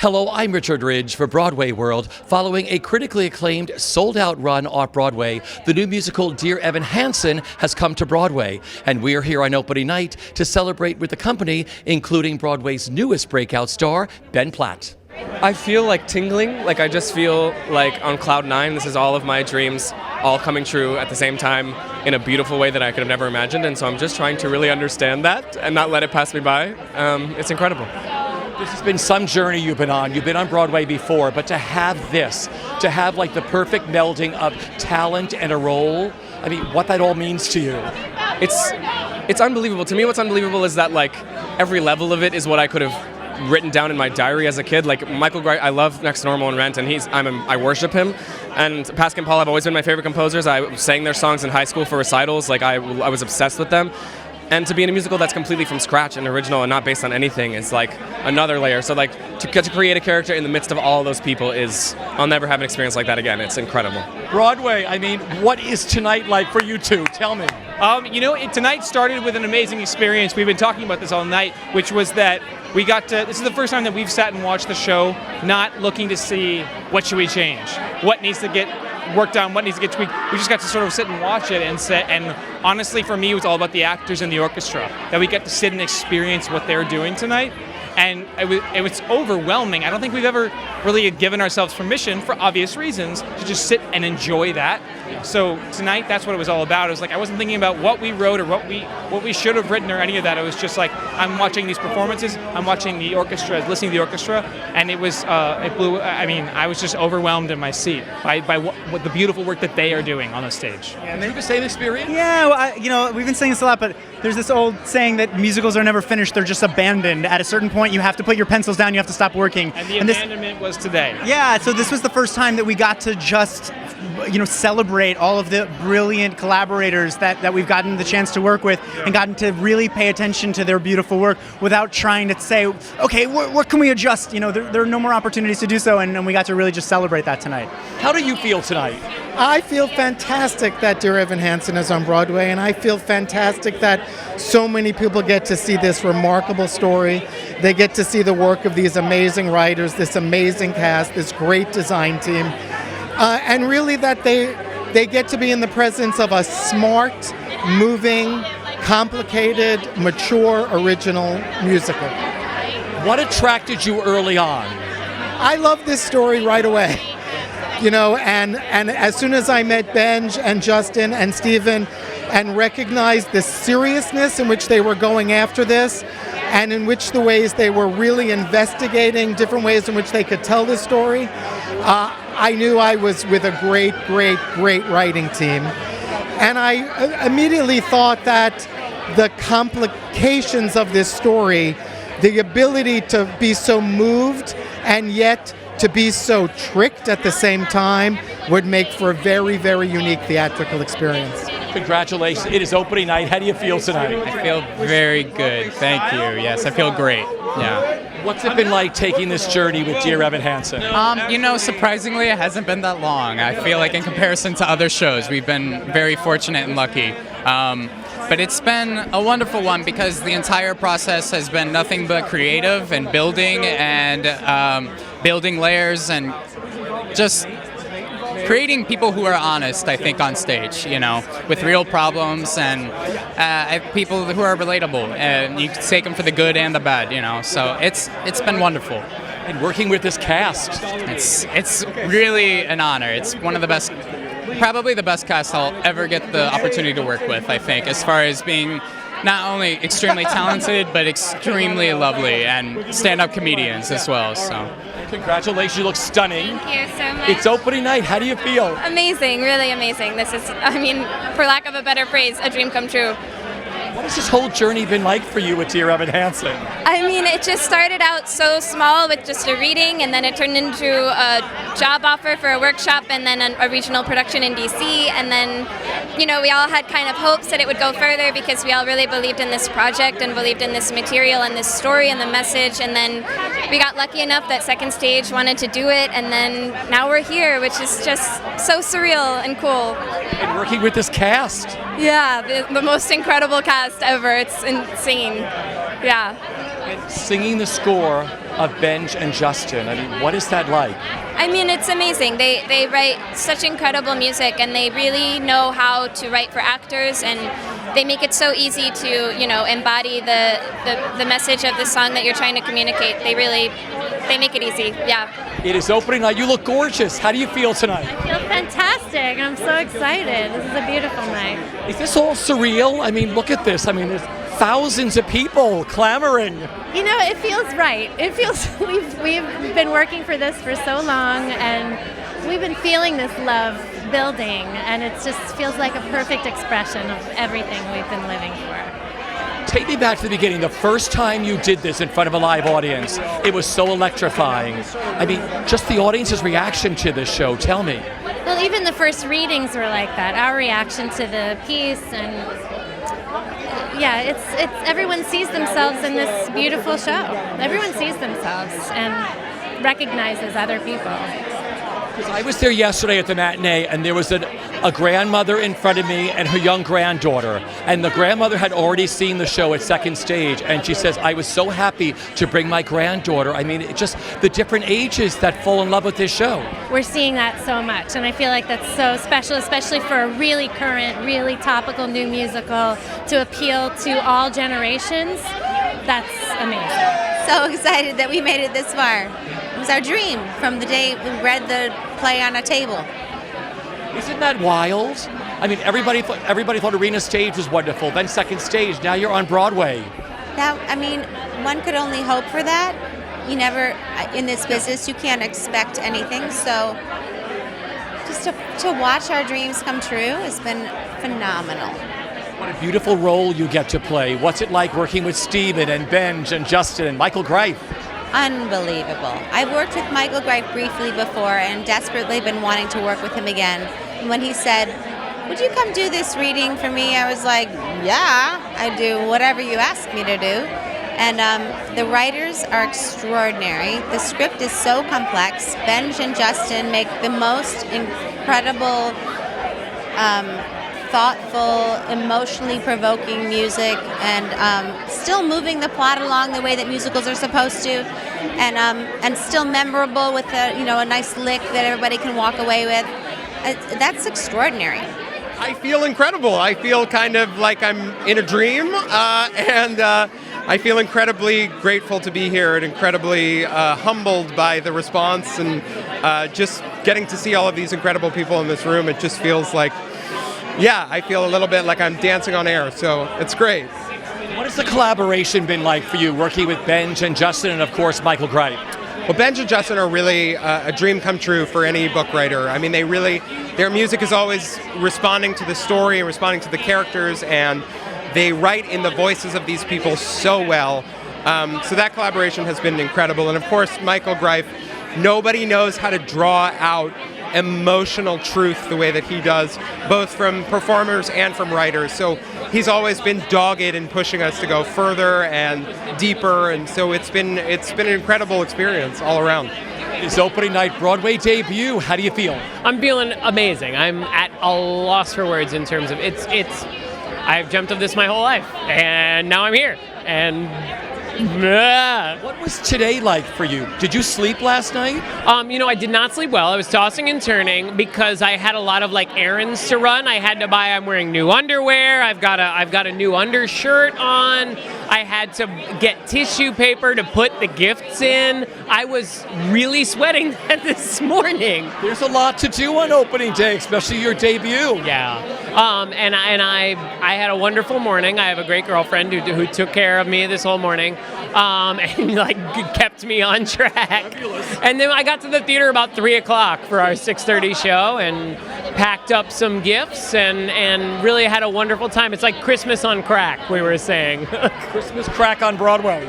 Hello, I'm Richard Ridge for Broadway World. Following a critically acclaimed, sold-out run off-Broadway, the new musical Dear Evan Hansen has come to Broadway. And we're here on opening night to celebrate with the company, including Broadway's newest breakout star, Benj Pasek. I feel like tingling, like I just feel like on cloud nine. This is all of my dreams all coming true at the same time in a beautiful way that I could have never imagined. And so I'm just trying to really understand that and not let it pass me by. It's incredible. This has been some journey you've been on. You've been on Broadway before, but to have this, to have like the perfect melding of talent and a role, I mean, what that all means to you. It's unbelievable. To me, what's unbelievable is that like every level of it is what I could have written down in my diary as a kid. Like Michael Greif, I love Next to Normal and Rent, and I worship him. And Pasek and Paul have always been my favorite composers. I sang their songs in high school for recitals. Like I was obsessed with them. And to be in a musical that's completely from scratch and original and not based on anything is like another layer. So like to get to create a character in the midst of all those people I'll never have an experience like that again. It's incredible. Broadway, I mean, what is tonight like for you two? Tell me. Tonight started with an amazing experience. We've been talking about this all night, which was that this is the first time that we've sat and watched the show, not looking to see what should we change, what needs to get worked on, what needs to get tweaked. We just got to sort of sit and watch it and honestly for me it was all about the actors and the orchestra, that we get to sit and experience what they're doing tonight. And it was overwhelming. I don't think we've ever really given ourselves permission, for obvious reasons, to just sit and enjoy that. So tonight, that's what it was all about. It was like I wasn't thinking about what we wrote or what we should have written or any of that. It was just like I'm watching these performances, I'm watching the orchestra, listening to the orchestra, and it was it blew. I mean, I was just overwhelmed in my seat by what the beautiful work that they are doing on the stage. And then the same experience. Yeah, well, we've been saying this a lot, but there's this old saying that musicals are never finished; they're just abandoned. At a certain point, you have to put your pencils down, you have to stop working. And the abandonment was today. Yeah, so this was the first time that we got to just, celebrate all of the brilliant collaborators that we've gotten the chance to work with and gotten to really pay attention to their beautiful work without trying to say, okay, what can we adjust? There are no more opportunities to do so, and we got to really just celebrate that tonight. How do you feel tonight? I feel fantastic that Dear Evan Hansen is on Broadway, and I feel fantastic that so many people get to see this remarkable story. They get to see the work of these amazing writers, this amazing cast, this great design team, and really that they get to be in the presence of a smart, moving, complicated, mature, original musical. What attracted you early on? I loved this story right away. And as soon as I met Benj and Justin and Steven and recognized the seriousness in which they were going after this and in which the ways they were really investigating different ways in which they could tell this story, I knew I was with a great, great, great writing team. And I immediately thought that the complications of this story, the ability to be so moved and yet to be so tricked at the same time would make for a very, very unique theatrical experience. Congratulations. It is opening night. How do you feel tonight? I feel very good. Thank you. Yes, I feel great. Yeah. What's it been like taking this journey with Dear Evan Hansen? Surprisingly, it hasn't been that long. I feel like in comparison to other shows, we've been very fortunate and lucky. But it's been a wonderful one because the entire process has been nothing but creative and building layers and just creating people who are honest, I think, on stage, with real problems and people who are relatable. And you can take them for the good and the bad, So it's been wonderful. And working with this cast. It's really an honor. It's one of the best, probably the best cast I'll ever get the opportunity to work with, I think, as far as being not only extremely talented, but extremely lovely and stand-up comedians as well. So, congratulations, you look stunning. Thank you so much. It's opening night. How do you feel? Amazing, really amazing. This is, for lack of a better phrase, a dream come true. What has this whole journey been like for you with Dear Evan Hansen? It just started out so small with just a reading, and then it turned into a job offer for a workshop, and then a regional production in DC, and then, we all had kind of hopes that it would go further because we all really believed in this project and believed in this material and this story and the message, and then we got lucky enough that Second Stage wanted to do it, and then now we're here, which is just so surreal and cool. And working with this cast. Yeah, the most incredible cast ever. It's insane. Yeah. Singing the score of Benj and Justin, I mean, what is that like? I mean, it's amazing. They write such incredible music, and they really know how to write for actors, and they make it so easy to, embody the message of the song that you're trying to communicate. They make it easy. Yeah. It is opening night. You look gorgeous. How do you feel tonight? I feel fantastic. I'm so excited. This is a beautiful night. Is this all surreal? I mean, look at this. I mean, there's thousands of people clamoring. It feels right. It feels we've been working for this for so long, and we've been feeling this love building, and it just feels like a perfect expression of everything we've been living for. Take me back to the beginning. The first time you did this in front of a live audience, it was so electrifying. I mean, just the audience's reaction to this show. Tell me. Well, even the first readings were like that. Our reaction to the piece, and yeah, it's everyone sees themselves in this beautiful show. Everyone sees themselves and recognizes other people. I was there yesterday at the matinee, and there was a grandmother in front of me and her young granddaughter. And the grandmother had already seen the show at second stage, and she says, I was so happy to bring my granddaughter. I mean, it just the different ages that fall in love with this show. We're seeing that so much, and I feel like that's so special, especially for a really current, really topical new musical to appeal to all generations. That's amazing. So excited that we made it this far. It was our dream from the day we read the play on a table. Isn't that wild? I mean, everybody thought Arena Stage was wonderful. Then second stage. Now you're on Broadway. One could only hope for that. You never, in this business, you can't expect anything. So just to watch our dreams come true has been phenomenal. What a beautiful role you get to play. What's it like working with Steven and Benj and Justin and Michael Greif? Unbelievable. I've worked with Michael Greif briefly before and desperately been wanting to work with him again. And when he said, would you come do this reading for me? I was like, yeah, I do whatever you ask me to do. And the writers are extraordinary. The script is so complex. Benj and Justin make the most incredible, thoughtful, emotionally provoking music, and still moving the plot along the way that musicals are supposed to, and still memorable with a nice lick that everybody can walk away with. That's extraordinary. I feel incredible. I feel kind of like I'm in a dream, and I feel incredibly grateful to be here and incredibly humbled by the response, and just getting to see all of these incredible people in this room. It just feels like, yeah, I feel a little bit like I'm dancing on air, so it's great. What has the collaboration been like for you, working with Benj and Justin and, of course, Michael Greif? Well, Benj and Justin are really a dream come true for any book writer. I mean, their music is always responding to the story and responding to the characters, and they write in the voices of these people so well. So that collaboration has been incredible. And of course, Michael Greif, nobody knows how to draw out emotional truth the way that he does, both from performers and from writers. So he's always been dogged in pushing us to go further and deeper, and so it's been an incredible experience all around. It's opening night, Broadway debut. How do you feel? I'm feeling amazing. I'm at a loss for words in terms of it's I've dreamt of this my whole life, and now I'm here. And what was today like for you? Did you sleep last night? I did not sleep well. I was tossing and turning because I had a lot of errands to run. I had to buy. I'm wearing new underwear. I've got a new undershirt on. I had to get tissue paper to put the gifts in. I was really sweating that this morning. There's a lot to do on opening day, especially your debut. Yeah. And I had a wonderful morning. I have a great girlfriend who took care of me this whole morning, and kept me on track. Fabulous. And then I got to the theater about 3:00 for our 6:30 show and packed up some gifts and really had a wonderful time. It's like Christmas on crack, we were saying. Christmas crack on Broadway.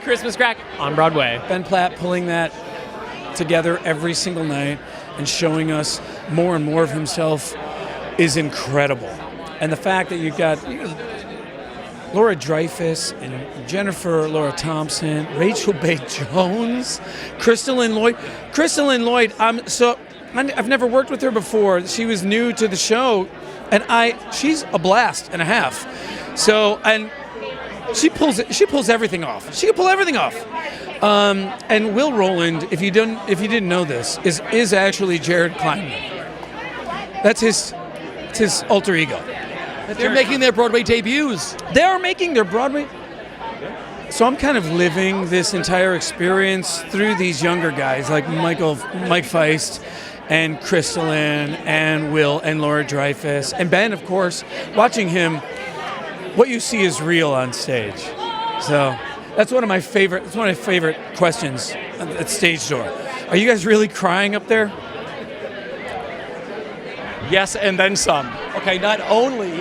Christmas crack on Broadway. Ben Platt pulling that together every single night and showing us more and more of himself is incredible. And the fact that you've got Laura Dreyfus and Jennifer Laura Thompson, Rachel Bay Jones, Crystalline Lloyd. Crystalline Lloyd, I've never worked with her before. She was new to the show, and she's a blast and a half. So, and she pulls everything off. She can pull everything off. And Will Rowland, if you didn't know this, is actually Jared Kleinman. That's his alter ego. They're making their Broadway debuts. They are making their Broadway. So I'm kind of living this entire experience through these younger guys like Mike Feist and Crystalline and Will and Laura Dreyfus and Ben, of course. Watching him, what you see is real on stage. So that's one of my favorite questions at Stage Door. Are you guys really crying up there? Yes, and then some. Okay, not only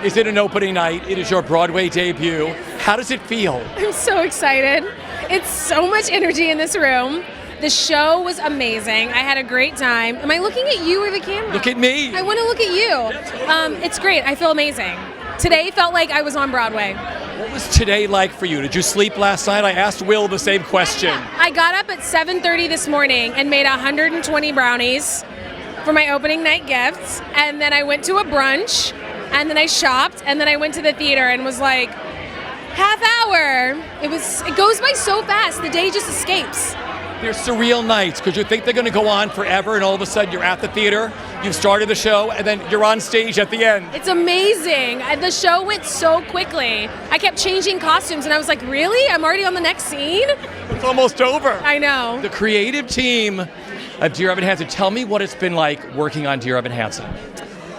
is it an opening night, it is your Broadway debut. How does it feel? I'm so excited. It's so much energy in this room. The show was amazing. I had a great time. Am I looking at you or the camera? Look at me. I want to look at you. It's great. I feel amazing. Today felt like I was on Broadway. What was today like for you? Did you sleep last night? I asked Will the same question. I got up at 7:30 this morning and made 120 brownies for my opening night gifts, and then I went to a brunch, and then I shopped, and then I went to the theater and was like, half hour. It goes by so fast. The day just escapes. They're surreal nights because you think they're going to go on forever, and all of a sudden you're at the theater, you've started the show, and then you're on stage at the end. It's amazing. The show went so quickly. I kept changing costumes, and I was like, really? I'm already on the next scene? It's almost over. I know. The creative team of Dear Evan Hansen. Tell me what it's been like working on Dear Evan Hansen.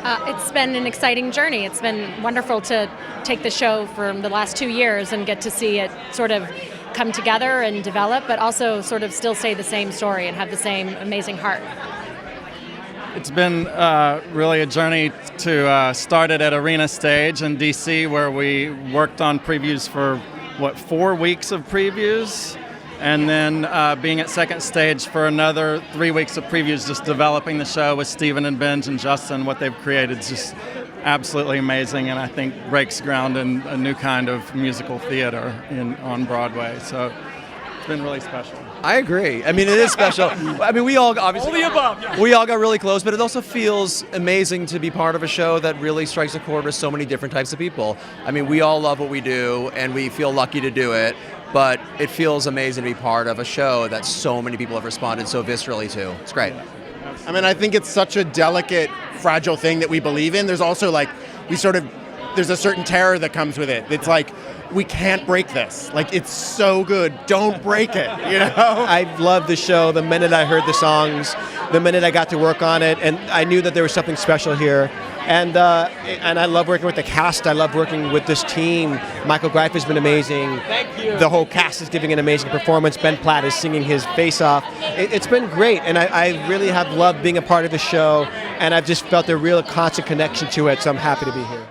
It's been an exciting journey. It's been wonderful to take the show for the last 2 years and get to see it sort of come together and develop, but also sort of still say the same story and have the same amazing heart. It's been really a journey to start it at Arena Stage in DC, where we worked on previews for 4 weeks of previews, and then being at Second Stage for another 3 weeks of previews, just developing the show with Steven and Benj and Justin. What they've created is just absolutely amazing, and I think breaks ground in a new kind of musical theater on Broadway. So it's been really special. I agree. I mean, it is special. I mean, we all obviously... All the above, yeah. We all got really close, but it also feels amazing to be part of a show that really strikes a chord with so many different types of people. I mean, we all love what we do, and we feel lucky to do it, but it feels amazing to be part of a show that so many people have responded so viscerally to. It's great. I mean, I think it's such a delicate, fragile thing that we believe in. There's also there's a certain terror that comes with it. It's like, we can't break this. Like, it's so good. Don't break it, you know? I loved the show the minute I heard the songs, the minute I got to work on it, and I knew that there was something special here. And I love working with the cast. I love working with this team. Michael Greif has been amazing. Thank you. The whole cast is giving an amazing performance. Ben Platt is singing his face off. It's been great, and I really have loved being a part of the show, and I've just felt a real constant connection to it, so I'm happy to be here.